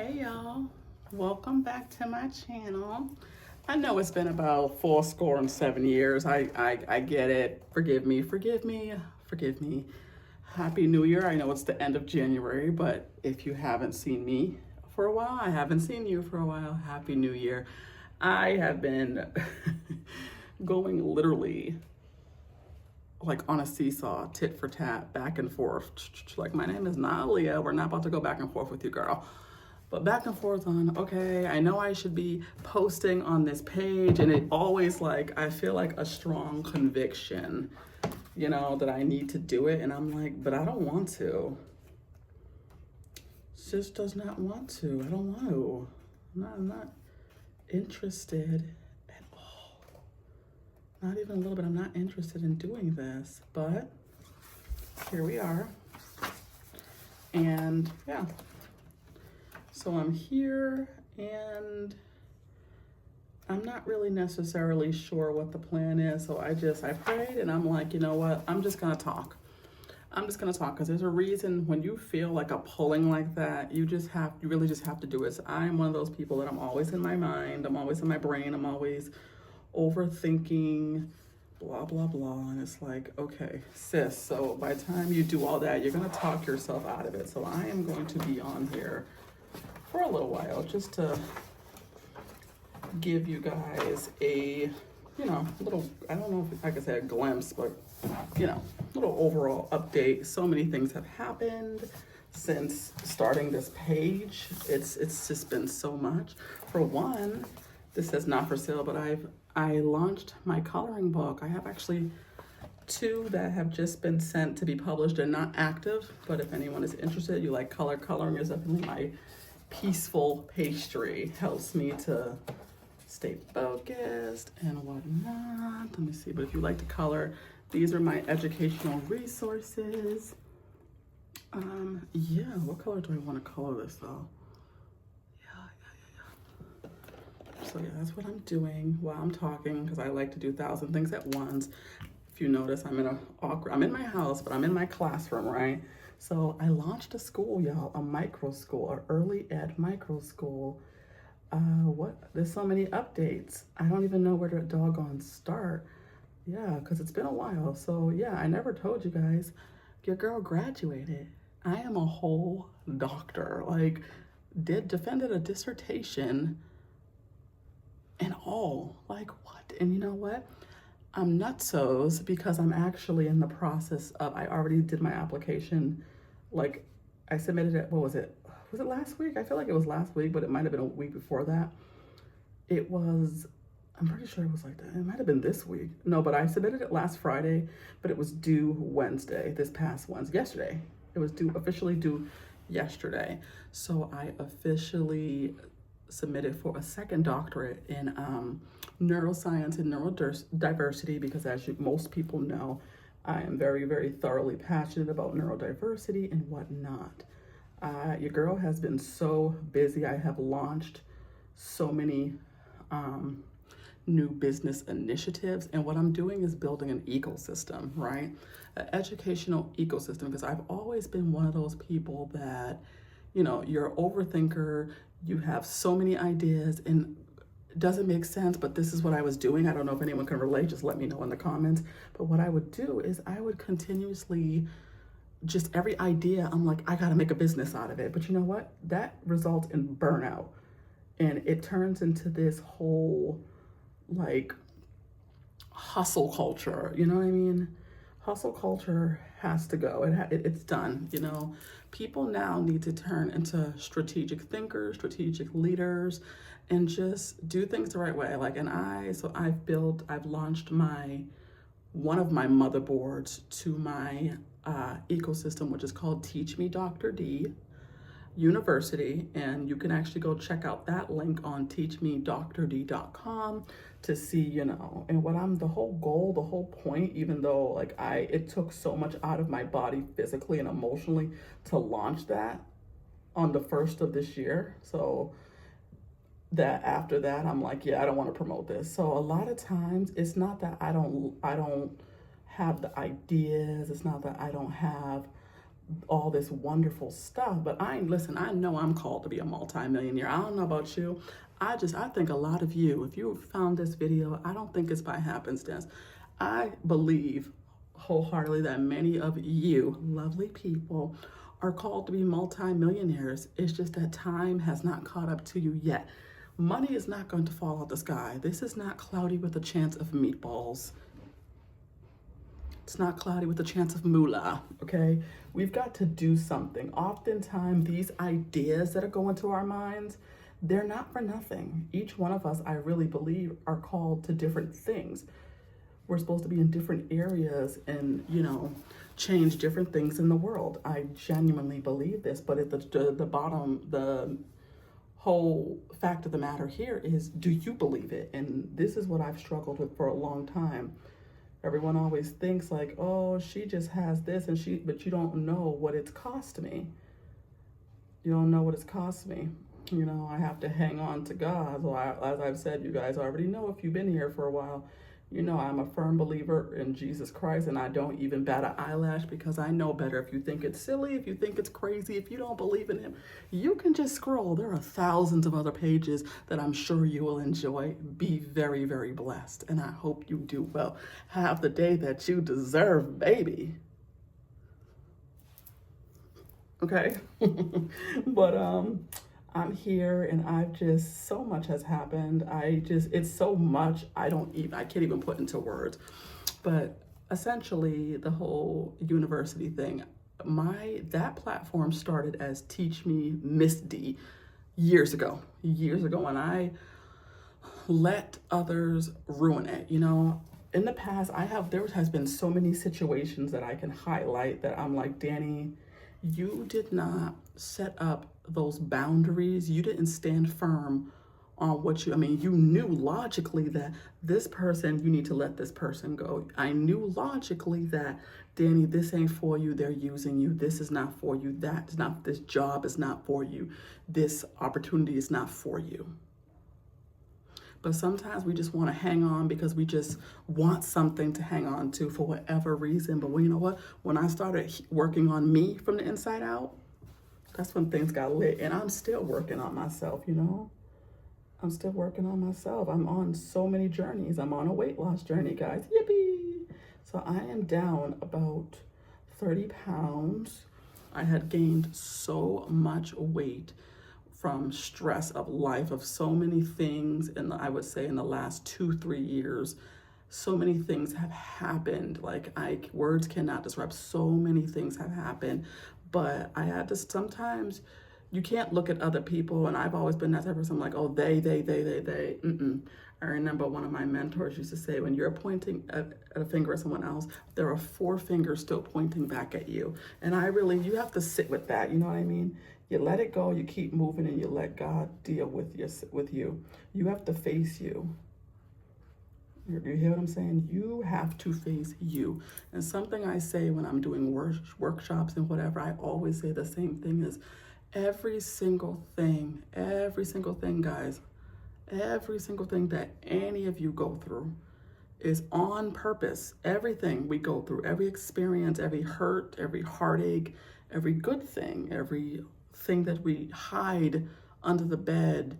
Hey y'all, welcome back to my channel. I know it's been about 4 score and 7 years. I get it. Forgive me, forgive me, forgive me. Happy New Year. I know it's the end of January, but if you haven't seen me for a while, I haven't seen you for a while. Happy New Year. I have been going literally like on a seesaw, tit for tat, back and forth. Like, my name is not Leah. We're not about to go back and forth with you, girl. But back and forth on, okay, I know I should be posting on this page, and it always, like, I feel like a strong conviction, that I need to do it. And I'm like, but I don't want to. Just does not want to. I don't want to. I'm not interested at all. Not even a little bit. I'm not interested in doing this. But here we are. And yeah. So I'm here, and I'm not really necessarily sure what the plan is. So I prayed, and I'm like, you know what? I'm just going to talk. I'm just going to talk, because there's a reason when you feel like a pulling like that, you really just have to do it. So I'm one of those people that I'm always in my mind. I'm always in my brain. I'm always overthinking, blah, blah, blah. And it's like, okay, sis. So by the time you do all that, you're going to talk yourself out of it. So I am going to be on here for a little while, just to give you guys a, little, I don't know if I could say a glimpse, but, little overall update. So many things have happened since starting this page. It's just been so much. For one, this says not for sale, but I launched my coloring book. I have actually 2 that have just been sent to be published and not active, but if anyone is interested, you like coloring is definitely my peaceful pastry. Helps me to stay focused and whatnot. Let me see, but if you like to color, these are my educational resources. Yeah, what color do I want to color this though? Yeah. So yeah, that's what I'm doing while I'm talking, because I like to do 1,000 things at once. If you notice, I'm in my house, but I'm in my classroom, right? So I launched a school, y'all, a micro school, an early ed micro school. There's so many updates. I don't even know where to doggone start. Yeah, because it's been a while. So yeah, I never told you guys, your girl graduated. I am a whole doctor. Like, defended a dissertation and all. Like, what? And you know what? I'm nutsos, because I'm actually in the process of, I already did my application. Like, I submitted it, what was it? Was it last week? I feel like it was last week, but it might have been a week before that. I'm pretty sure it was like that. It might have been this week. No, but I submitted it last Friday, but it was due Wednesday, this past Wednesday, yesterday. It was officially due yesterday. So I officially submitted for a second doctorate in neuroscience and neurodiversity, because as most people know, I am very, very thoroughly passionate about neurodiversity and whatnot. Your girl has been so busy. I have launched so many new business initiatives, and what I'm doing is building an ecosystem, right? An educational ecosystem, because I've always been one of those people that, you're an overthinker, you have so many ideas, and it doesn't make sense, but this is what I was doing. I don't know if anyone can relate, just let me know in the comments. But what I would do is I would continuously, just every idea, I'm like, I gotta make a business out of it. But you know what? That results in burnout. And it turns into this whole, like, hustle culture. You know what I mean? Hustle culture has to go. It's done. People now need to turn into strategic thinkers, strategic leaders, and just do things the right way. Like, I've launched one of my motherboards to my ecosystem, which is called Teach Me Dr. D University, and you can actually go check out that link on teachmedrd.com to see, and the whole goal, the whole point, even though it took so much out of my body physically and emotionally to launch that on the 1st of this year. So that after that, I'm like, yeah, I don't want to promote this. So a lot of times it's not that I don't have the ideas. It's not that I don't have all this wonderful stuff. But listen, I know I'm called to be a multimillionaire. I don't know about you. I think a lot of you, if you found this video, I don't think it's by happenstance. I believe wholeheartedly that many of you lovely people are called to be multimillionaires. It's just that time has not caught up to you yet. Money is not going to fall out the sky. This is not cloudy with a chance of meatballs. It's not cloudy with a chance of moolah, okay? We've got to do something. Oftentimes, these ideas that are going to our minds, they're not for nothing. Each one of us, I really believe, are called to different things. We're supposed to be in different areas and, change different things in the world. I genuinely believe this, but at the whole fact of the matter here is, do you believe it? And this is what I've struggled with for a long time. Everyone always thinks like, oh, she just has this but you don't know what it's cost me. You don't know what it's cost me. I have to hang on to God. So as I've said, you guys already know if you've been here for a while, I'm a firm believer in Jesus Christ, and I don't even bat an eyelash because I know better. If you think it's silly, if you think it's crazy, if you don't believe in him, you can just scroll. There are thousands of other pages that I'm sure you will enjoy. Be very, very blessed, and I hope you do well. Have the day that you deserve, baby. Okay? But I'm here, and so much has happened. It's so much, I can't even put into words. But essentially, the whole university thing, that platform started as Teach Me Miss D years ago, and I let others ruin it. In the past, there has been so many situations that I can highlight that I'm like, Danny, you did not set up those boundaries. You didn't stand firm on you knew logically that this person, you need to let this person go. I knew logically that, Danny, this ain't for you. They're using you. This is not for you. This job is not for you. This opportunity is not for you. But sometimes we just want to hang on because we just want something to hang on to for whatever reason. But you know what? When I started working on me from the inside out, that's when things got lit. And I'm still working on myself, I'm still working on myself. I'm on so many journeys. I'm on a weight loss journey, guys. Yippee! So I am down about 30 pounds. I had gained so much weight from stress of life, of so many things, and I would say in the last 2-3 years, so many things have happened. Like words cannot describe. So many things have happened, but I had to sometimes. You can't look at other people, and I've always been that type of person. I'm like, oh, they. I remember one of my mentors used to say, when you're pointing at a finger at someone else, there are 4 fingers still pointing back at you. And you have to sit with that. You know what I mean? You let it go, you keep moving, and you let God deal with you. You have to face you. You hear what I'm saying? You have to face you. And something I say when I'm doing workshops and whatever, I always say the same thing is, every single thing, guys, every single thing that any of you go through is on purpose. Everything we go through, every experience, every hurt, every heartache, every good thing, everything that we hide under the bed,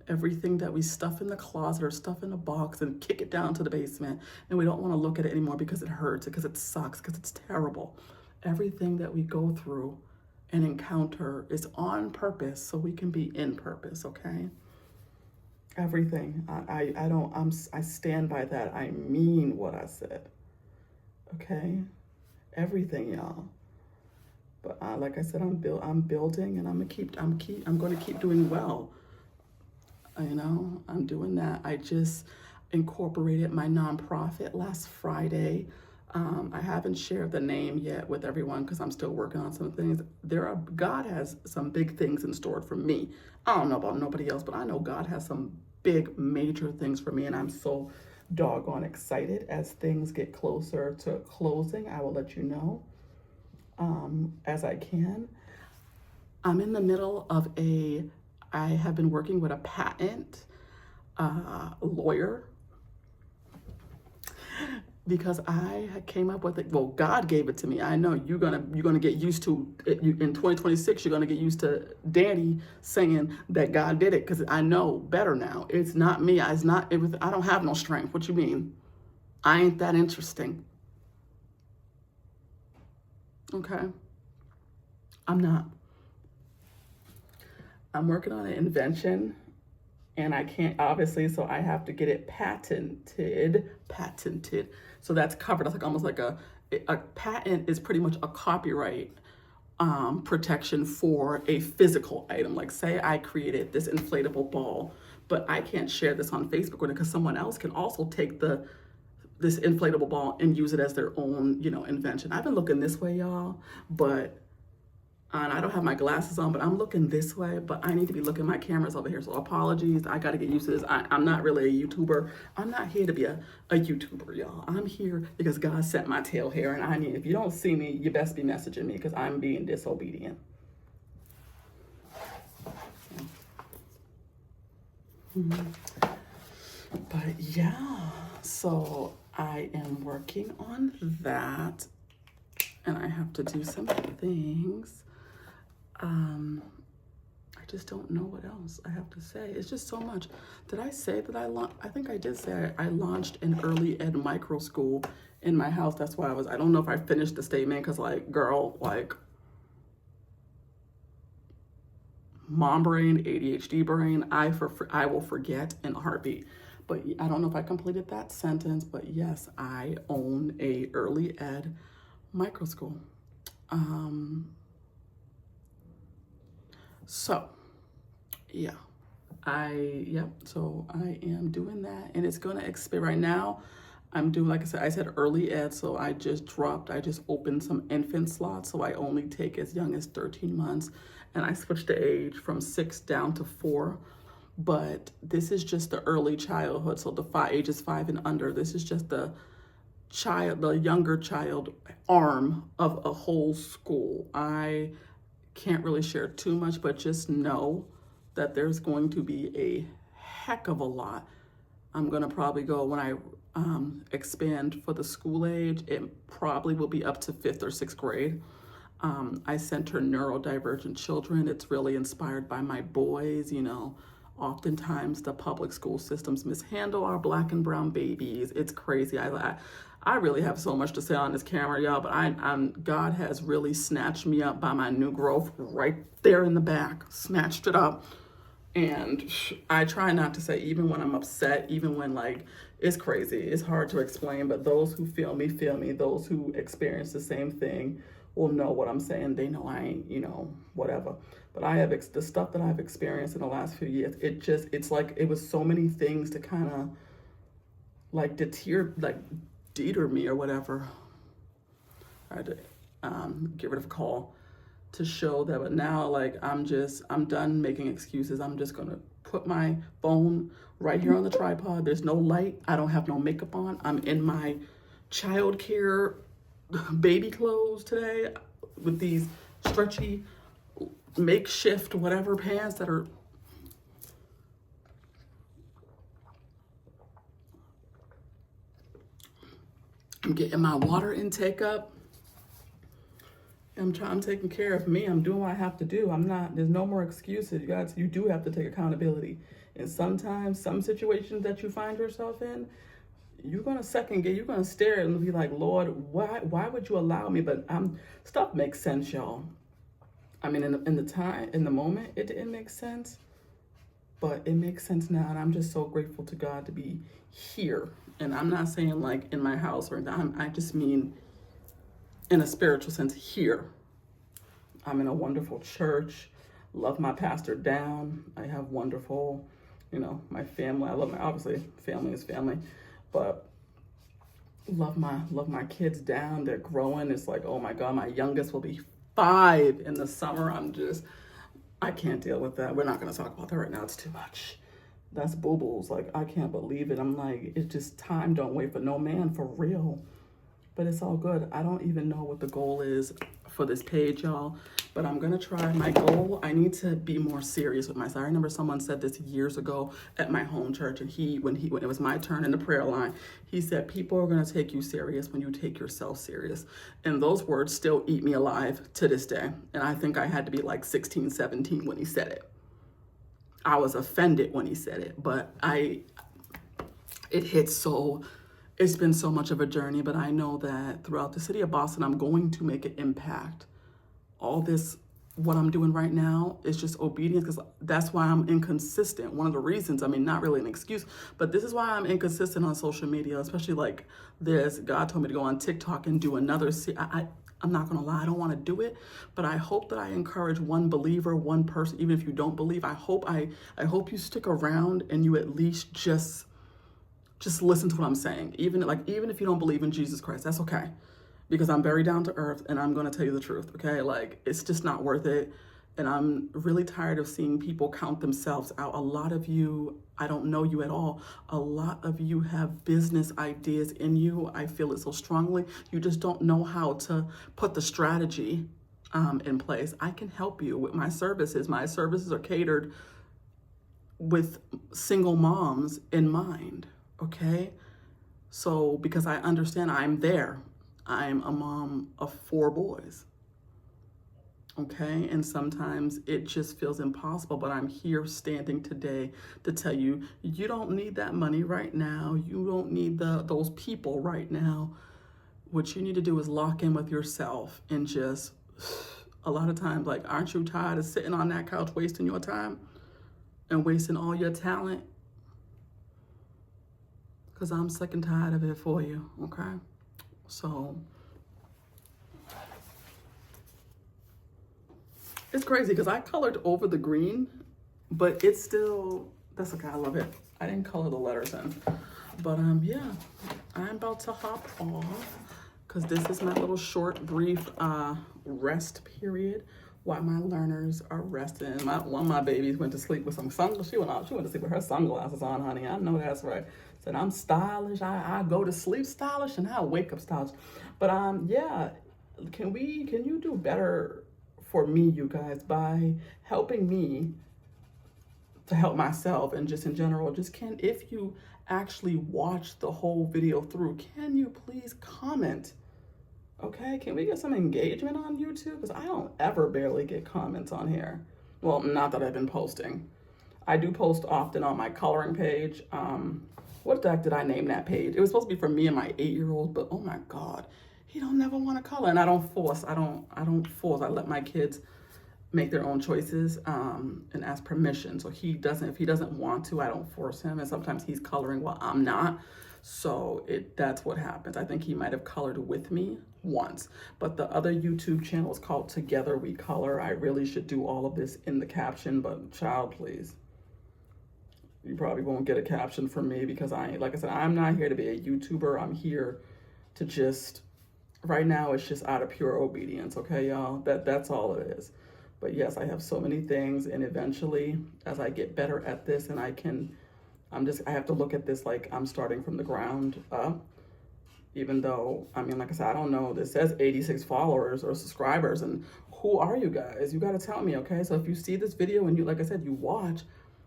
everything that we stuff in the closet or stuff in a box and kick it down to the basement, and we don't want to look at it anymore because it hurts, because it sucks, because it's terrible. Everything that we go through and encounter is on purpose so we can be in purpose, okay? Everything. I stand by that. I mean what I said. Okay? Everything, y'all. But like I said, I'm building, and I'm going to keep doing well. I'm doing that. I just incorporated my nonprofit last Friday. I haven't shared the name yet with everyone because I'm still working on some things. God has some big things in store for me. I don't know about nobody else, but I know God has some big, major things for me, and I'm so doggone excited. As things get closer to closing, I will let you know as I can. I'm in the middle of I have been working with a patent lawyer. because I came up with it. Well, God gave it to me. I know you're gonna get used to it. In 2026. You're gonna get used to Danny saying that God did it, because I know better now. It's not me. It's not. It was. I don't have no strength. What you mean? I ain't that interesting. Okay. I'm not. I'm working on an invention, and I can't, obviously, so I have to get it patented. So that's covered. That's like almost like a patent is pretty much a copyright protection for a physical item. Like, say I created this inflatable ball, but I can't share this on Facebook with it, because someone else can also take this inflatable ball and use it as their own, invention. I've been looking this way, y'all, but and I don't have my glasses on, but I'm looking this way, but I need to be looking. My camera's over here, so apologies. I got to get used to this. I'm not really a YouTuber. I'm not here to be a YouTuber, y'all. I'm here because God sent my tail here, and if you don't see me, you best be messaging me, because I'm being disobedient. But yeah, so I am working on that, and I have to do some things. I just don't know what else I have to say. It's just so much. Did I say that I think I did say I launched an early ed micro school in my house. That's why I don't know if I finished the statement, because girl, mom brain, ADHD brain, I will forget in a heartbeat. But I don't know if I completed that sentence, but yes, I own a early ed micro school. So yeah, so I am doing that, and it's gonna expand. Right now I'm doing, like I said early ed, so I just opened some infant slots, so I only take as young as 13 months, and I switched the age from 6 down to 4. But this is just the early childhood, so ages 5 and under. This is just the younger child arm of a whole school. I can't really share too much, but just know that there's going to be a heck of a lot. I'm gonna probably go, when I expand for the school age, it probably will be up to 5th or 6th grade. I center neurodivergent children. It's really inspired by my boys. Oftentimes the public school systems mishandle our Black and brown babies. It's crazy. I really have so much to say on this camera, y'all, but God has really snatched me up by my new growth right there in the back, snatched it up. And I try not to say, even when I'm upset, even when it's crazy, it's hard to explain, but those who feel me, those who experience the same thing will know what I'm saying. They know I ain't, whatever. But I have the stuff that I've experienced in the last few years. It's like it was so many things to kind of deter me or whatever. I had to get rid of a call to show that. But now, I'm done making excuses. I'm just gonna put my phone right here on the tripod. There's no light. I don't have no makeup on. I'm in my childcare baby clothes today with these stretchy makeshift whatever pants that are I'm getting my water intake up. I'm taking care of me. I'm doing what I have to do. There's no more excuses. You guys, you do have to take accountability. And sometimes, some situations that you find yourself in, you're going to you're going to stare and be like, Lord, why would you allow me? But stuff makes sense, y'all. I mean, in the moment, it didn't make sense, but it makes sense now. And I'm just so grateful to God to be here. And I'm not saying in my house or anything. I just mean in a spiritual sense here. I'm in a wonderful church. Love my pastor down. I have wonderful, my family. I love obviously family is family, but love my kids down. They're growing. It's like, oh my God, my youngest will be 5 in the summer. I can't deal with that. We're not going to talk about that right now. It's too much. That's boo-boos. I can't believe it. I'm like, it's just time don't wait for no man, for real. But it's all good. I don't even know what the goal is for this page, y'all. But I'm gonna try. My goal, I need to be more serious with myself. I remember someone said this years ago at my home church, and when it was my turn in the prayer line, he said, people are gonna take you serious when you take yourself serious. And those words still eat me alive to this day. And I think I had to be like 16, 17 when he said it. I was offended when he said it, but it hits so. It's been so much of a journey, but I know that throughout the city of Boston, I'm going to make an impact. All this, what I'm doing right now is just obedience, because that's why I'm inconsistent. One of the reasons, I mean, not really an excuse, but this is why I'm inconsistent on social media, especially like this. God told me to go on TikTok and do another. I'm not going to lie, I don't want to do it, but I hope that I encourage one believer, one person, even if you don't believe. I hope you stick around and you at least just listen to what I'm saying. Even if you don't believe in Jesus Christ, that's okay. Because I'm very down to earth and I'm going to tell you the truth, okay? Like, it's just not worth it. And I'm really tired of seeing people count themselves out. A lot of you, I don't know you at all. A lot of you have business ideas in you. I feel it so strongly. You just don't know how to put the strategy in place. I can help you with my services. My services are catered with single moms in mind, okay? So, because I understand I'm there. I'm a mom of 4 boys, okay? And sometimes it just feels impossible, but I'm here standing today to tell you, you don't need that money right now. You don't need those people right now. What you need to do is lock in with yourself and just, a lot of times, like, aren't you tired of sitting on that couch wasting your time and wasting all your talent? Because I'm sick and tired of it for you, okay? So it's crazy because I colored over the green, but it's still, that's okay, I love it. I didn't color the letters in. But yeah, I'm about to hop off because this is my little short, brief rest period while my learners are resting. One of my babies went to sleep with some sunglasses. She went to sleep with her sunglasses on, honey. I know that's right. Said I'm stylish. I go to sleep stylish and I wake up stylish. But yeah, can you do better for me, you guys, by helping me to help myself and just in general? If you actually watch the whole video through, can you please comment? Okay, can we get some engagement on YouTube? Because I don't ever barely get comments on here. Well, not that I've been posting. I do post often on my coloring page. What the heck did I name that page? It was supposed to be for me and my 8-year-old, but oh my God, he don't never want to color. And I don't force. I let my kids make their own choices and ask permission. So if he doesn't want to, I don't force him. And sometimes he's coloring while I'm not. So that's what happens. I think he might have colored with me once, but the other YouTube channel is called Together We Color. I really should do all of this in the caption, but child, please. You probably won't get a caption from me because like I said, I'm not here to be a YouTuber. I'm here to just, right now it's just out of pure obedience, okay, y'all? That's all it is. But yes, I have so many things, and eventually as I get better at this and I have to look at this like I'm starting from the ground up, even though, I mean, like I said, I don't know, this says 86 followers or subscribers, and who are you guys? You got to tell me, okay? So if you see this video and like I said, you watch,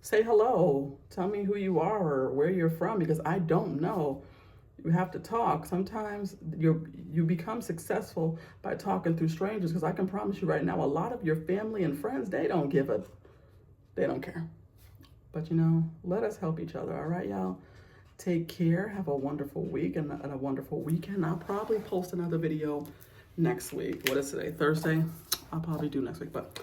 say hello, tell me who you are or where you're from, because I don't know. You have to talk. Sometimes you become successful by talking through strangers, because I can promise you right now, a lot of your family and friends, they don't care. But let us help each other, all right, y'all? Take care. Have a wonderful week and a wonderful weekend. I'll probably post another video next week. What is today? Thursday? I'll probably do next week, but